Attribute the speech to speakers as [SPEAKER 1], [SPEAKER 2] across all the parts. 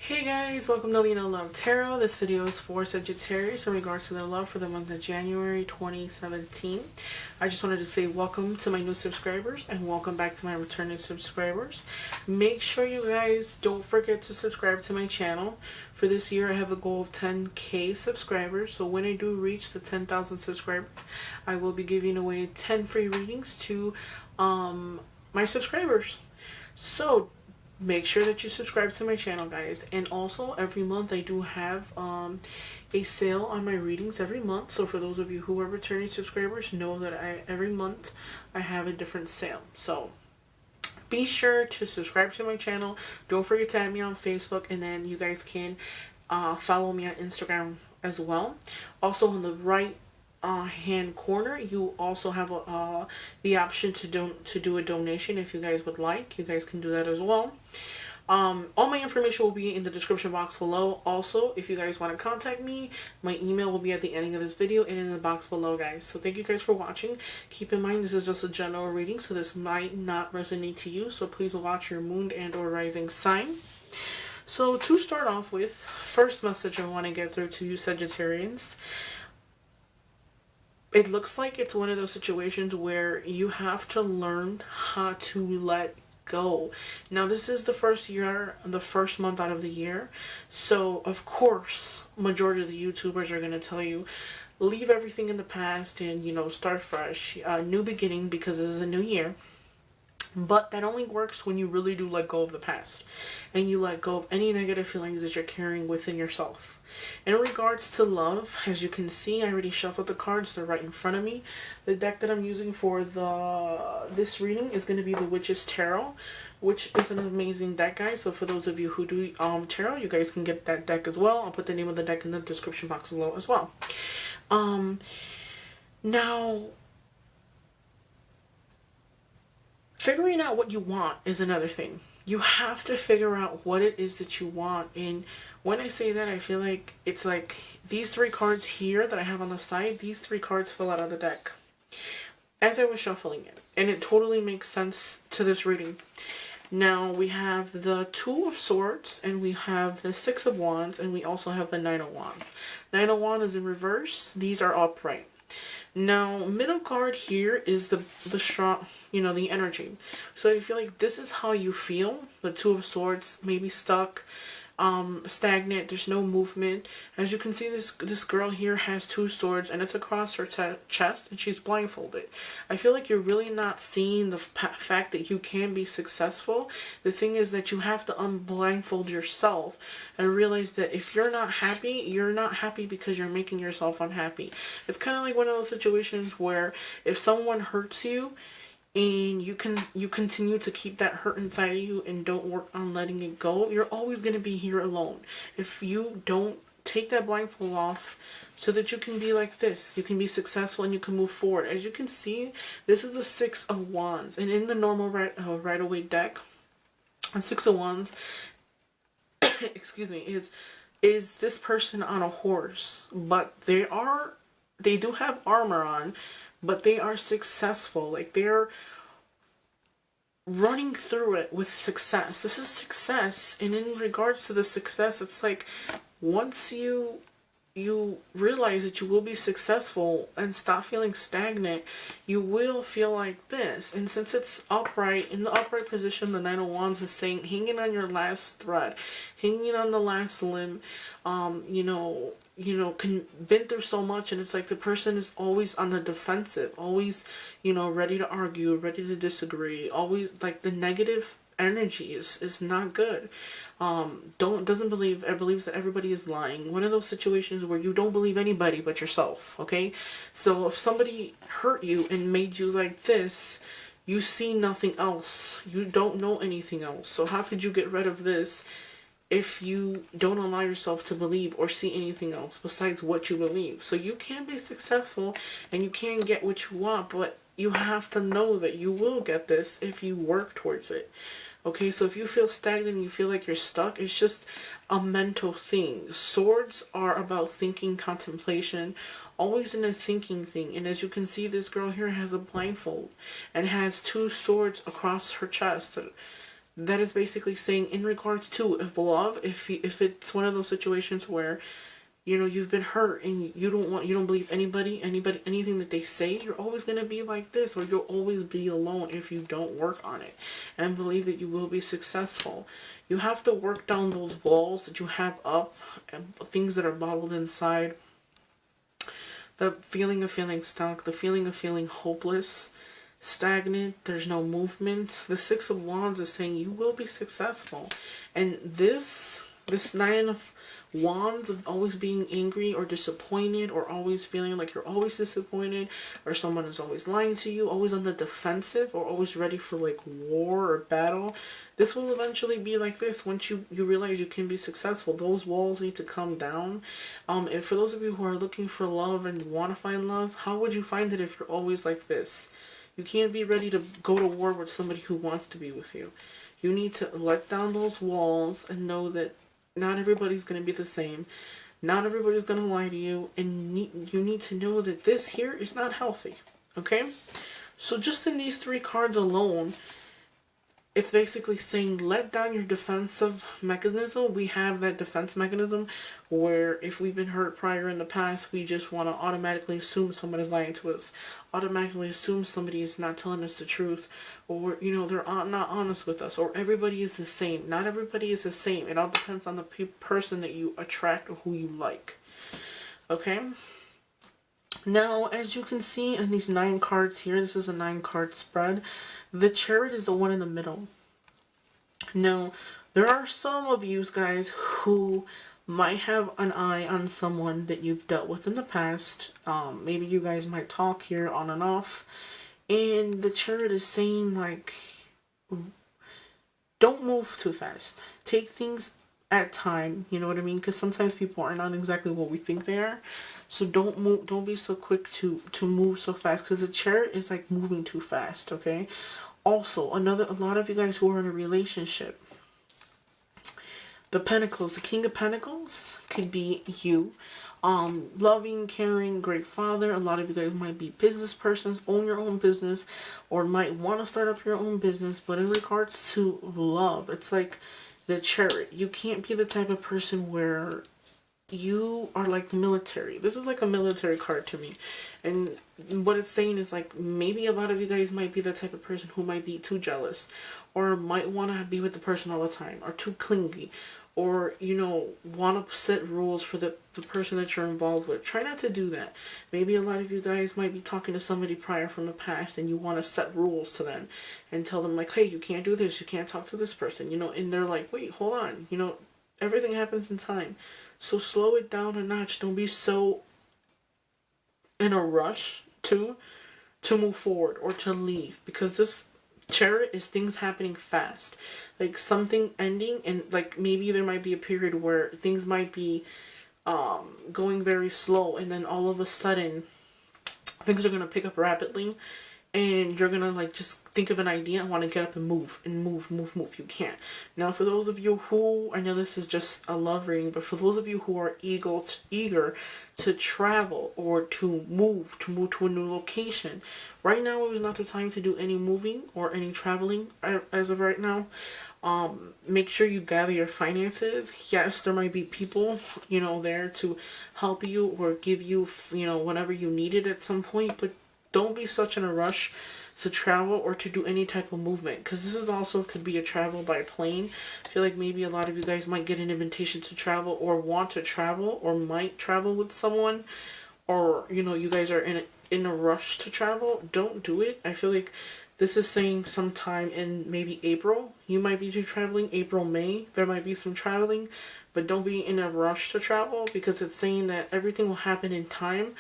[SPEAKER 1] Hey guys, welcome to LINA Love Tarot. This video is for Sagittarius in regards to their love for the month of January 2017. I just wanted to say welcome to my new subscribers and welcome back to my returning subscribers. Make sure you guys don't forget to subscribe to my channel. For this year, I have a goal of 10K subscribers. So when I do reach the 10,000 subscribers, I will be giving away 10 free readings to my subscribers. So make sure that you subscribe to my channel, guys. And also every month I do have a sale on my readings every month. So for those of you who are returning subscribers, know that every month I have a different sale. So be sure to subscribe to my channel. Don't forget to add me on Facebook, and then you guys can follow me on Instagram as well. Also on the right hand corner, you also have the option to do a donation if you guys would like. You guys can do that as well. All my information will be in the description box below. Also, if you guys want to contact me, my email will be at the ending of this video and in the box below, guys. So thank you guys for watching. Keep in mind, this is just a general reading, so this might not resonate to you, so please watch your moon and or rising sign. So to start off with, first message I want to get through to you Sagittarians. It looks like it's one of those situations where you have to learn how to let go. Now, this is the first month out of the year. So, of course, majority of the YouTubers are going to tell you, leave everything in the past and, start fresh. New beginning, because this is a new year. But that only works when you really do let go of the past. And you let go of any negative feelings that you're carrying within yourself. In regards to love, as you can see, I already shuffled the cards. They're right in front of me. The deck that I'm using for this reading is going to be the Witch's Tarot, which is an amazing deck, guys. So for those of you who do tarot, you guys can get that deck as well. I'll put the name of the deck in the description box below as well. Now, figuring out what you want is another thing. You have to figure out what it is that you want. And when I say that, I feel like it's like these three cards here that I have on the side, these three cards fell out of the deck as I was shuffling it. And it totally makes sense to this reading. Now we have the Two of Swords, and we have the Six of Wands, and we also have the Nine of Wands. Nine of Wands is in reverse. These are upright. Now, middle card here is the strong, the energy. So I feel like this is how you feel. The Two of Swords, maybe stuck, stagnant, there's no movement. As you can see, this girl here has two swords, and it's across her chest, and she's blindfolded. I feel like you're really not seeing the fact that you can be successful. The thing is that you have to unblindfold yourself and realize that if you're not happy because you're making yourself unhappy. It's kind of like one of those situations where if someone hurts you and you continue to keep that hurt inside of you and don't work on letting it go, you're always going to be here alone. If you don't take that blindfold off so that you can be like this, you can be successful and you can move forward. As you can see, this is the Six of Wands. And in the normal right-away deck, the Six of Wands, excuse me, is this person on a horse. But they do have armor on, but they are successful. Like, they're running through it with success. This is success. And in regards to the success, it's like once you realize that you will be successful and stop feeling stagnant, you will feel like this. And since it's upright, in the upright position, the Nine of Wands is saying hanging on your last thread, hanging on the last limb, been through so much, and it's like the person is always on the defensive, always, ready to argue, ready to disagree, always like the negative energy is not good. Believes that everybody is lying. One of those situations where you don't believe anybody but yourself, okay? So if somebody hurt you and made you like this, you see nothing else. You don't know anything else. So how could you get rid of this if you don't allow yourself to believe or see anything else besides what you believe? So you can be successful and you can get what you want, but you have to know that you will get this if you work towards it. Okay, so if you feel stagnant and you feel like you're stuck, it's just a mental thing. Swords are about thinking, contemplation, always in a thinking thing. And as you can see, this girl here has a blindfold and has two swords across her chest. that is basically saying in regards to if love, if it's one of those situations where, you know, you've been hurt and you don't believe anybody, anything that they say, you're always going to be like this, or you'll always be alone if you don't work on it and believe that you will be successful. You have to work down those walls that you have up and things that are bottled inside. The feeling of feeling stuck, the feeling of feeling hopeless, stagnant, there's no movement. The Six of Wands is saying you will be successful. And this Nine of Wands of always being angry or disappointed, or always feeling like you're always disappointed, or someone is always lying to you, always on the defensive, or always ready for like war or battle. This will eventually be like this once you realize you can be successful. Those walls need to come down. And for those of you who are looking for love and want to find love, how would you find it if you're always like this? You can't be ready to go to war with somebody who wants to be with you. You need to let down those walls and know that not everybody's going to be the same. Not everybody's going to lie to you. And you need to know that this here is not healthy. Okay? So just in these 3 cards alone, it's basically saying let down your defensive mechanism. We have that defense mechanism where if we've been hurt prior in the past, we just want to automatically assume someone is lying to us. Automatically assume somebody is not telling us the truth. Or, you know, they're not honest with us. Or everybody is the same. Not everybody is the same. It all depends on the person that you attract or who you like. Okay? Now, as you can see in these 9 cards here, this is a 9-card spread. The Chariot is the one in the middle. Now, there are some of you guys who might have an eye on someone that you've dealt with in the past. Maybe you guys might talk here on and off. And the Chariot is saying, like, don't move too fast. Take things at time, you know what I mean? Because sometimes people are not exactly what we think they are. So don't be so quick to move so fast, because the Chariot is like moving too fast, okay? Also, a lot of you guys who are in a relationship, the Pentacles, the King of Pentacles could be you. Loving, caring, great father. A lot of you guys might be business persons, own your own business, or might want to start up your own business. But in regards to love, it's like the Chariot. You can't be the type of person where you are like the military. This is like a military card to me. And what it's saying is like maybe a lot of you guys might be the type of person who might be too jealous, or might want to be with the person all the time, or too clingy, or, you know, want to set rules for the person that you're involved with. Try not to do that. Maybe a lot of you guys might be talking to somebody prior from the past and you want to set rules to them and tell them like, hey, you can't do this, you can't talk to this person, you know, and they're like, wait, hold on, you know, everything happens in time. So slow it down a notch. Don't be so in a rush to move forward or to leave, because this Chariot is things happening fast, like something ending, and like maybe there might be a period where things might be going very slow, and then all of a sudden things are going to pick up rapidly, and you're gonna like just think of an idea and want to get up and move. You can't. Now, for those of you who, I know this is just a love reading, but for those of you who are eager to travel or to move to a new location, right now is not the time to do any moving or any traveling as of right now. Make sure you gather your finances. Yes, there might be people, you know, there to help you or give you, you know, whatever you needed at some point, but don't be such in a rush to travel or to do any type of movement, because this is also could be a travel by plane. I feel like maybe a lot of you guys might get an invitation to travel, or want to travel, or might travel with someone, or, you know, you guys are in a rush to travel. Don't do it. I feel like this is saying sometime in maybe April. You might be traveling April, May. There might be some traveling, but don't be in a rush to travel, because it's saying that everything will happen in time.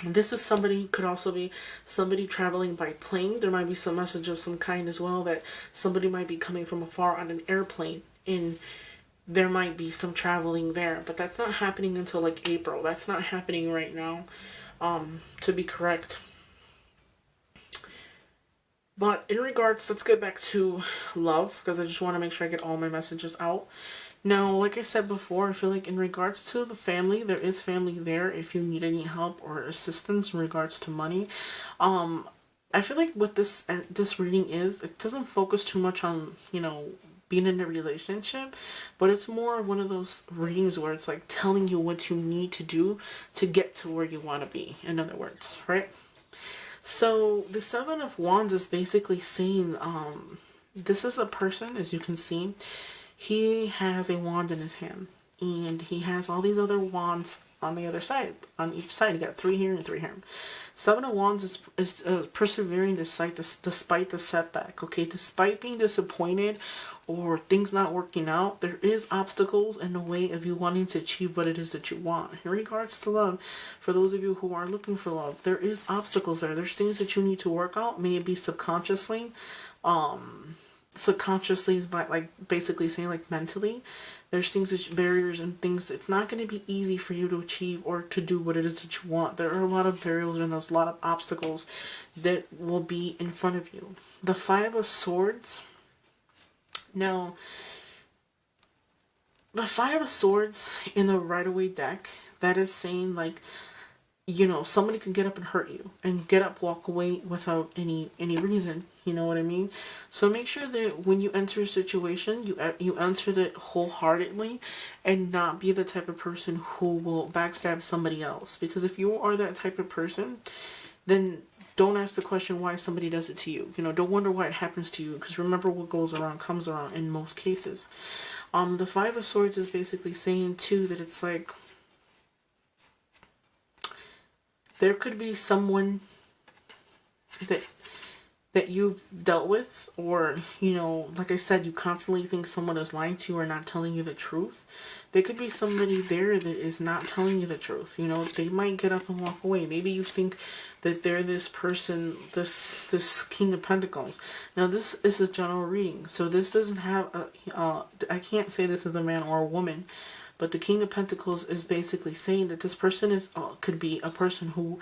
[SPEAKER 1] This is somebody, could also be somebody traveling by plane. There might be some message of some kind as well, that somebody might be coming from afar on an airplane, and there might be some traveling there, but that's not happening until like April. That's not happening right now, to be correct. But in regards, let's get back to love, because I just want to make sure I get all my messages out. Now, like I said before, I feel like in regards to the family, there is family there if you need any help or assistance in regards to money. I feel like what this reading is, it doesn't focus too much on, you know, being in a relationship, but it's more one of those readings where it's like telling you what you need to do to get to where you want to be, in other words, right? So the Seven of Wands is basically saying, this is a person, as you can see, he has a wand in his hand, and he has all these other wands on the other side, on each side. You got 3 here and 3 here. Seven of Wands is persevering despite the setback, okay? Despite being disappointed or things not working out, there is obstacles in the way of you wanting to achieve what it is that you want. In regards to love, for those of you who are looking for love, there is obstacles there. There's things that you need to work out, maybe subconsciously. Subconsciously is by, like, basically saying, like, mentally. There's things that barriers and things it's not going to be easy for you to achieve or to do what it is that you want. There are a lot of barriers and there's a lot of obstacles that will be in front of you. The Five of Swords. Now, the Five of Swords in the Rider-Waite deck, that is saying, like, you know, somebody can get up and hurt you and get up, walk away without any reason. You know what I mean? So make sure that when you enter a situation, you enter it wholeheartedly and not be the type of person who will backstab somebody else. Because if you are that type of person, then don't ask the question why somebody does it to you. You know, don't wonder why it happens to you. Because remember, what goes around comes around in most cases. The Five of Swords is basically saying too that it's like, there could be someone that you've dealt with, or, you know, like I said, you constantly think someone is lying to you or not telling you the truth. There could be somebody there that is not telling you the truth. You know, they might get up and walk away. Maybe you think that they're this person, this King of Pentacles. Now, this is a general reading, so this doesn't have I can't say this is a man or a woman. But the King of Pentacles is basically saying that this person is could be a person who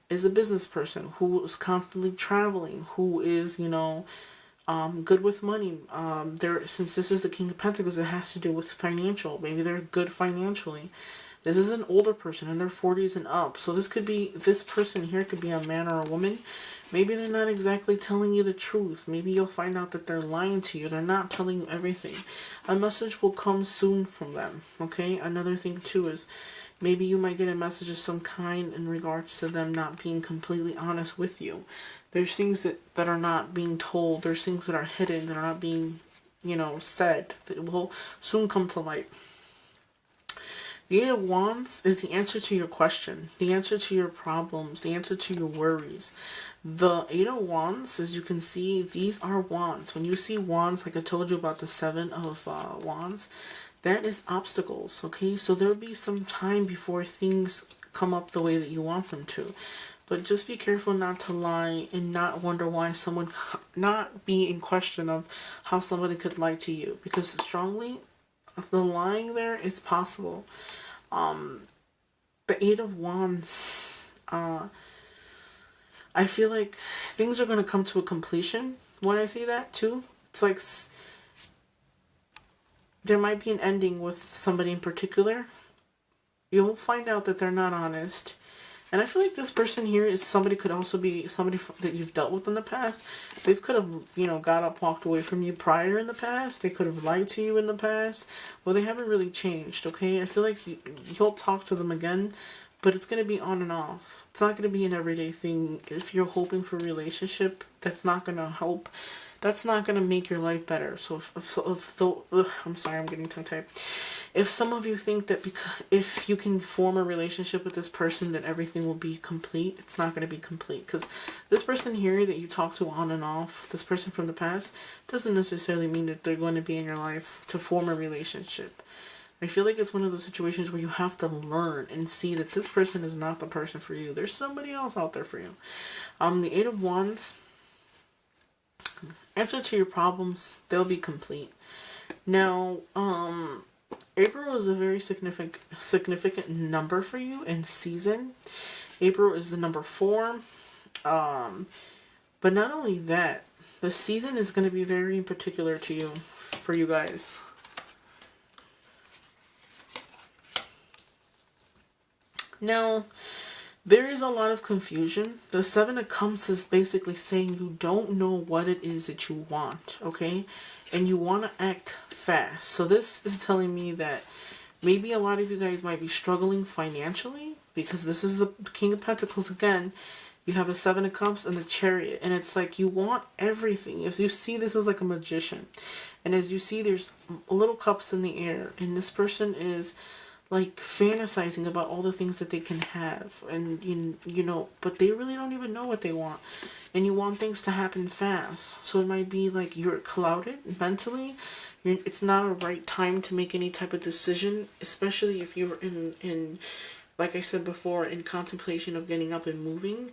[SPEAKER 1] is a business person, who is constantly traveling, who is, you know, good with money. Since this is the King of Pentacles, it has to do with financial. Maybe they're good financially. This is an older person in their 40s and up. So this person here could be a man or a woman. Maybe they're not exactly telling you the truth. Maybe you'll find out that they're lying to you. They're not telling you everything. A message will come soon from them, okay? Another thing, too, is maybe you might get a message of some kind in regards to them not being completely honest with you. There's things that are not being told. There's things that are hidden that are not being, you know, said. That will soon come to light. The Eight of Wands is the answer to your question, the answer to your problems, the answer to your worries. The Eight of Wands, as you can see, these are wands. When you see wands, like I told you about the Seven of Wands, that is obstacles, okay? So there'll be some time before things come up the way that you want them to. But just be careful not to lie and not wonder why someone, not be in question of how somebody could lie to you. Because strongly, the lying there is possible. The Eight of Wands, I feel like things are going to come to a completion when I see that too. It's like there might be an ending with somebody in particular. You'll find out that they're not honest. And I feel like this person here is somebody, could also be somebody that you've dealt with in the past. They could have, you know, got up, walked away from you prior in the past. They could have lied to you in the past. Well, they haven't really changed, okay? I feel like you'll talk to them again, but it's going to be on and off. It's not going to be an everyday thing. If you're hoping for a relationship, that's not going to help. That's not going to make your life better. So I'm sorry, I'm getting tongue-tied. If some of you think that if you can form a relationship with this person, that everything will be complete, it's not going to be complete. Because this person here that you talk to on and off, this person from the past, doesn't necessarily mean that they're going to be in your life to form a relationship. I feel like it's one of those situations where you have to learn and see that this person is not the person for you. There's somebody else out there for you. The Eight of Wands, answer to your problems, they'll be complete. Now, April is a very significant number for you in season. April is the number 4. But not only that, the season is going to be very particular to you, for you guys. Now, There is a lot of confusion. The Seven of Cups is basically saying you don't know what it is that you want, okay? And you want to act fast. So this is telling me that maybe a lot of you guys might be struggling financially, because this is the King of Pentacles again. You have the Seven of Cups and the Chariot, and it's like you want everything. As you see, this is like a magician. And as you see, there's little cups in the air, and this person is like fantasizing about all the things that they can have, and you know, but they really don't even know what they want, and you want things to happen fast. So it might be like you're clouded mentally. It's not a right time to make any type of decision, especially if you're in like I said before, in contemplation of getting up and moving.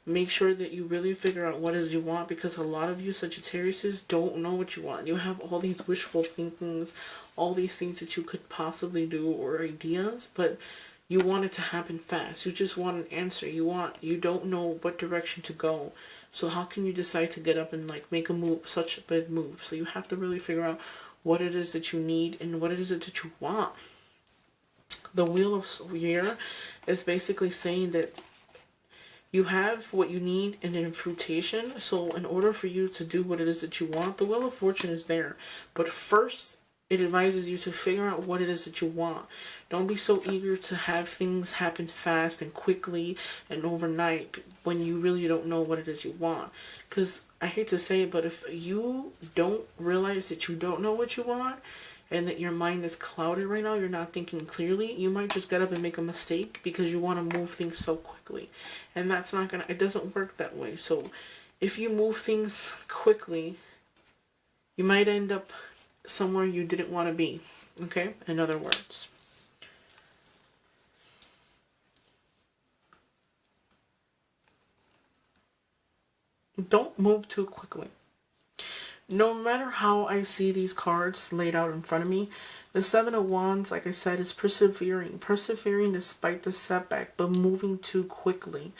[SPEAKER 1] Make sure that you really figure out what it is you want, because a lot of you Sagittariuses don't know what you want. You have all these wishful thinkings, all these things that you could possibly do, or ideas, but you want it to happen fast. You just want an answer. You don't know what direction to go. So how can you decide to get up and like make a move, such a big move? So you have to really figure out what it is that you need and what it is that you want. The Wheel of Year is basically saying that you have what you need in an fruitation. So in order for you to do what it is that you want, the Wheel of Fortune is there. But first, it advises you to figure out what it is that you want. Don't be so eager to have things happen fast and quickly and overnight when you really don't know what it is you want. Because I hate to say it, but if you don't realize that you don't know what you want, and that your mind is clouded right now, you're not thinking clearly, you might just get up and make a mistake because you want to move things so quickly. And that's not gonna, it doesn't work that way. So if you move things quickly, you might end up somewhere you didn't want to be. Okay? In other words. Don't move too quickly. No matter how I see these cards laid out in front of me, the Seven of Wands, like I said, is persevering. Persevering despite the setback, but moving too quickly.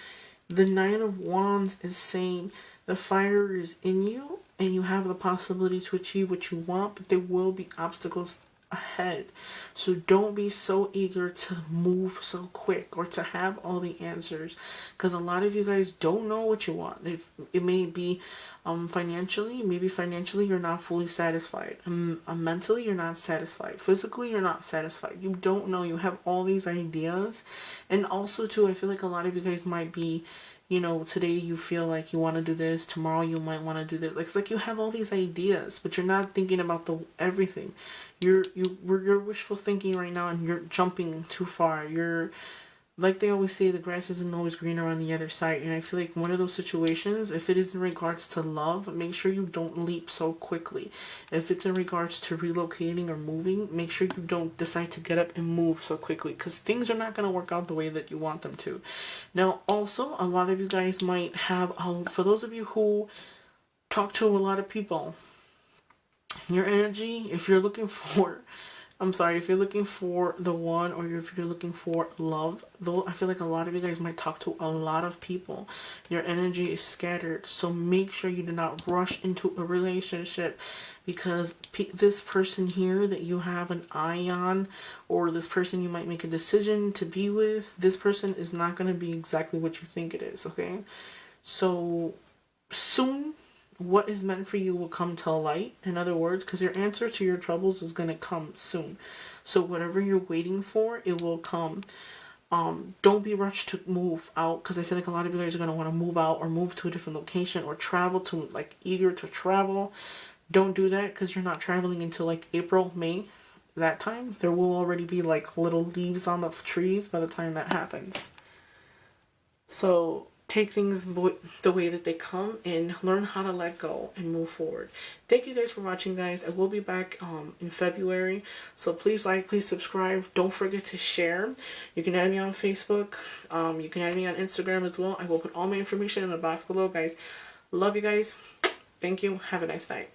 [SPEAKER 1] The Nine of Wands is saying the fire is in you, and you have the possibility to achieve what you want, but there will be obstacles ahead. So don't be so eager to move so quick or to have all the answers, because a lot of you guys don't know what you want. It may be financially, maybe financially you're not fully satisfied. Mentally you're not satisfied. Physically you're not satisfied. You don't know. You have all these ideas. And also too, I feel like a lot of you guys might be, you know, today you feel like you want to do this, tomorrow you might want to do this. It's like you have all these ideas, but you're not thinking about everything. You're wishful thinking right now, and you're jumping too far. You're, like they always say, the grass isn't always greener on the other side. And I feel like one of those situations, if it is in regards to love, make sure you don't leap so quickly. If it's in regards to relocating or moving, make sure you don't decide to get up and move so quickly, because things are not going to work out the way that you want them to. Now, also, a lot of you guys might have, for those of you who talk to a lot of people, your energy, if you're looking for, if you're looking for the one, or if you're looking for love, though, I feel like a lot of you guys might talk to a lot of people. Your energy is scattered, so make sure you do not rush into a relationship, because this person here that you have an eye on, or this person you might make a decision to be with, this person is not going to be exactly what you think it is, okay? So soon, what is meant for you will come to light, in other words, because your answer to your troubles is going to come soon. So whatever you're waiting for, it will come. Don't be rushed to move out, because I feel like a lot of you guys are going to want to move out or move to a different location or travel to, like, eager to travel. Don't do that, because you're not traveling until like April, May. That time, there will already be like little leaves on the trees by the time that happens. So take things the way that they come, and learn how to let go and move forward. Thank you guys for watching, guys. I will be back in February, so please like, please subscribe. Don't forget to share. You can add me on Facebook. You can add me on Instagram as well. I will put all my information in the box below, guys. Love you guys. Thank you. Have a nice night.